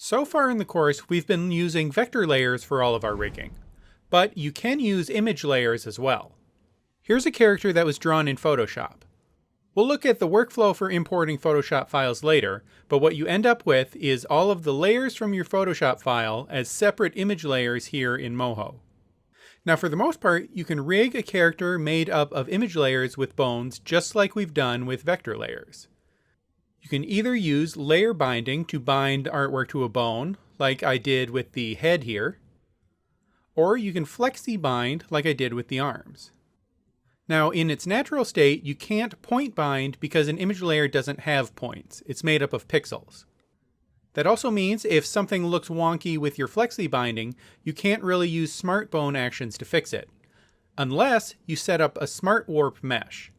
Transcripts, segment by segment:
So far in the course, we've been using vector layers for all of our rigging, but you can use image layers as well. Here's a character that was drawn in Photoshop. We'll look at the workflow for importing Photoshop files later, but what you end up with is all of the layers from your Photoshop file as separate image layers here in Moho. Now for the most part, you can rig a character made up of image layers with bones just like we've done with vector layers. You can either use layer binding to bind artwork to a bone, like I did with the head here, or you can flexi bind like I did with the arms. Now in its natural state, you can't point bind because an image layer doesn't have points. It's made up of pixels. That also means if something looks wonky with your flexi binding, you can't really use smart bone actions to fix it, unless you set up a smart warp mesh.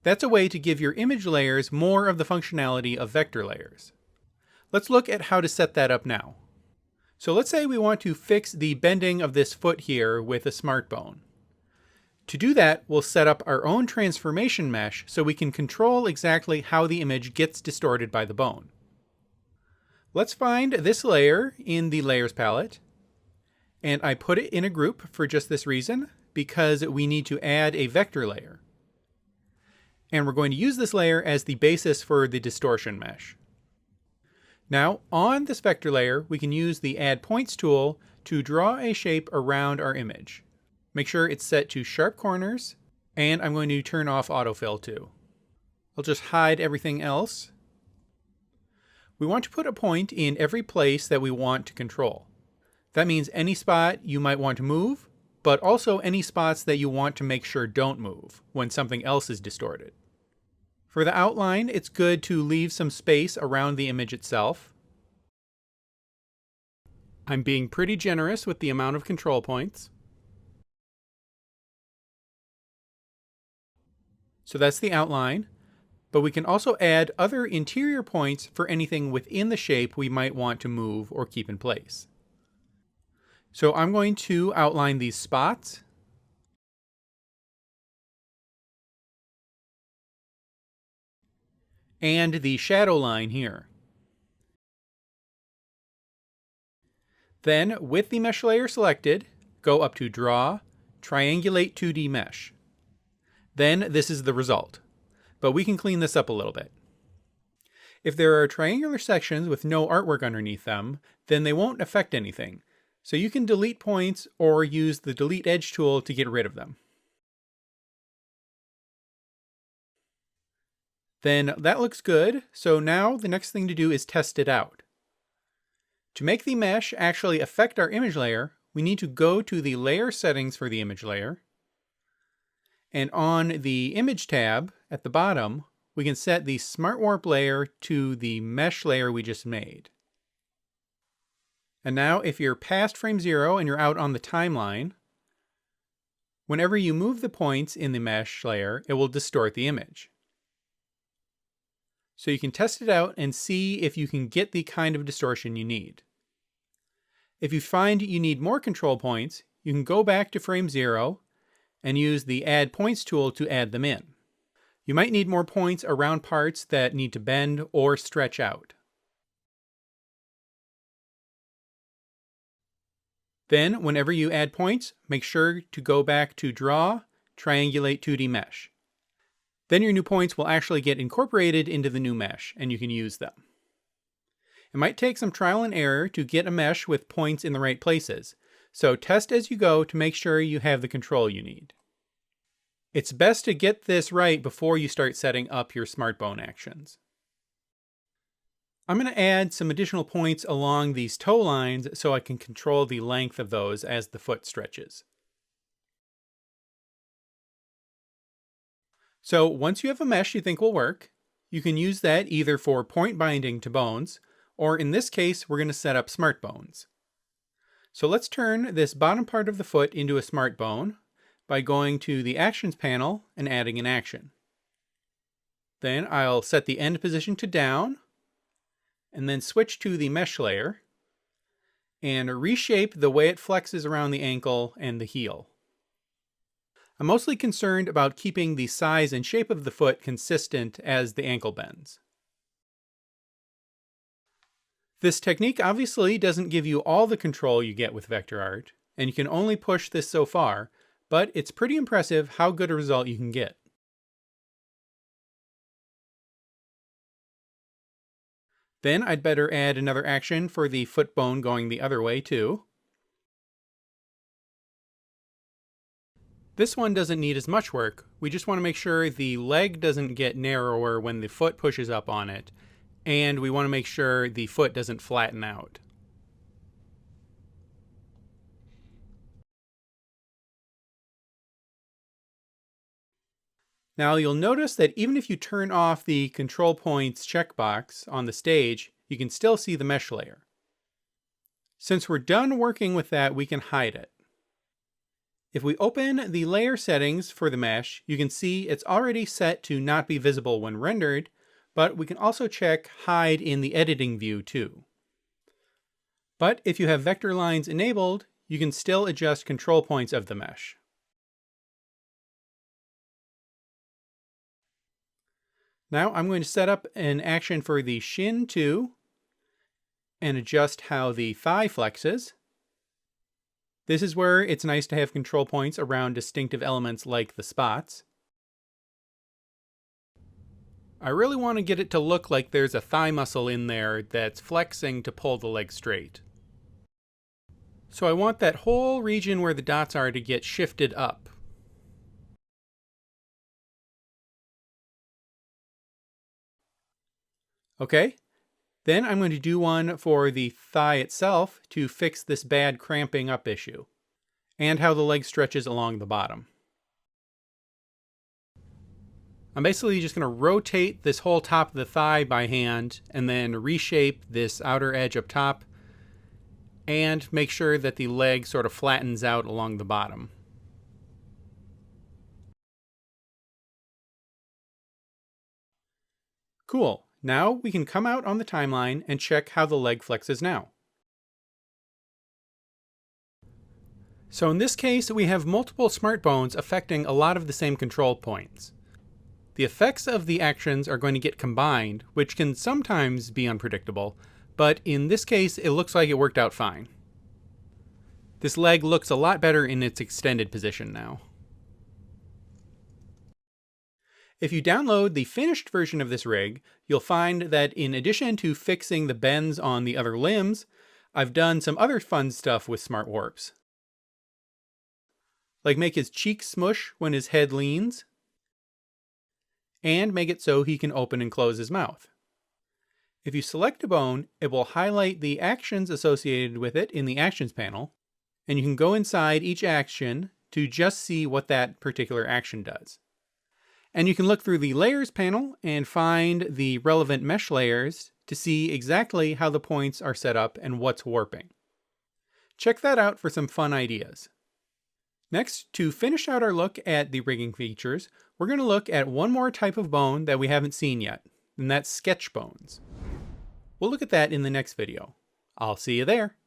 That's a way to give your image layers more of the functionality of vector layers. Let's look at how to set that up now. So let's say we want to fix the bending of this foot here with a smart bone. To do that, we'll set up our own transformation mesh so we can control exactly how the image gets distorted by the bone. Let's find this layer in the Layers palette, and I put it in a group for just this reason, because we need to add a vector layer. And we're going to use this layer as the basis for the distortion mesh. Now, on this vector layer, we can use the Add Points tool to draw a shape around our image. Make sure it's set to sharp corners, and I'm going to turn off autofill too. I'll just hide everything else. We want to put a point in every place that we want to control. That means any spot you might want to move, but also any spots that you want to make sure don't move when something else is distorted. For the outline, it's good to leave some space around the image itself. I'm being pretty generous with the amount of control points. So that's the outline, but we can also add other interior points for anything within the shape we might want to move or keep in place. So I'm going to outline these spots. And the shadow line here. Then, with the mesh layer selected, go up to Draw, Triangulate 2D Mesh. Then this is the result, but we can clean this up a little bit. If there are triangular sections with no artwork underneath them, then they won't affect anything, so you can delete points or use the Delete Edge tool to get rid of them. Then that looks good, so now the next thing to do is test it out. To make the mesh actually affect our image layer, we need to go to the layer settings for the image layer, and on the image tab at the bottom, we can set the smart warp layer to the mesh layer we just made. And now if you're past frame 0 and you're out on the timeline, whenever you move the points in the mesh layer, it will distort the image. So you can test it out and see if you can get the kind of distortion you need. If you find you need more control points, you can go back to frame 0 and use the Add Points tool to add them in. You might need more points around parts that need to bend or stretch out. Then, whenever you add points, make sure to go back to Draw, Triangulate 2D Mesh. Then your new points will actually get incorporated into the new mesh, and you can use them. It might take some trial and error to get a mesh with points in the right places, so test as you go to make sure you have the control you need. It's best to get this right before you start setting up your smart bone actions. I'm going to add some additional points along these toe lines so I can control the length of those as the foot stretches. So once you have a mesh you think will work, you can use that either for point binding to bones, or in this case we're going to set up smart bones. So let's turn this bottom part of the foot into a smart bone by going to the Actions panel and adding an action. Then I'll set the end position to down, and then switch to the mesh layer, and reshape the way it flexes around the ankle and the heel. I'm mostly concerned about keeping the size and shape of the foot consistent as the ankle bends. This technique obviously doesn't give you all the control you get with vector art, and you can only push this so far, but it's pretty impressive how good a result you can get. Then I'd better add another action for the foot bone going the other way too. This one doesn't need as much work. We just want to make sure the leg doesn't get narrower when the foot pushes up on it, and we want to make sure the foot doesn't flatten out. Now you'll notice that even if you turn off the control points checkbox on the stage, you can still see the mesh layer. Since we're done working with that, we can hide it. If we open the layer settings for the mesh, you can see it's already set to not be visible when rendered, but we can also check hide in the editing view too. But if you have vector lines enabled, you can still adjust control points of the mesh. Now I'm going to set up an action for the shin too, and adjust how the thigh flexes. This is where it's nice to have control points around distinctive elements like the spots. I really want to get it to look like there's a thigh muscle in there that's flexing to pull the leg straight. So I want that whole region where the dots are to get shifted up. Okay, then I'm going to do one for the thigh itself to fix this bad cramping up issue, and how the leg stretches along the bottom. I'm basically just going to rotate this whole top of the thigh by hand, and then reshape this outer edge up top, and make sure that the leg sort of flattens out along the bottom. Cool. Now we can come out on the timeline and check how the leg flexes now. So in this case, we have multiple smart bones affecting a lot of the same control points. The effects of the actions are going to get combined, which can sometimes be unpredictable, but in this case, it looks like it worked out fine. This leg looks a lot better in its extended position now. If you download the finished version of this rig, you'll find that in addition to fixing the bends on the other limbs, I've done some other fun stuff with smart warps. Like make his cheeks smush when his head leans, and make it so he can open and close his mouth. If you select a bone, it will highlight the actions associated with it in the Actions panel, and you can go inside each action to just see what that particular action does. And you can look through the Layers panel and find the relevant mesh layers to see exactly how the points are set up and what's warping. Check that out for some fun ideas. Next, to finish out our look at the rigging features, we're going to look at one more type of bone that we haven't seen yet, and that's sketch bones. We'll look at that in the next video. I'll see you there.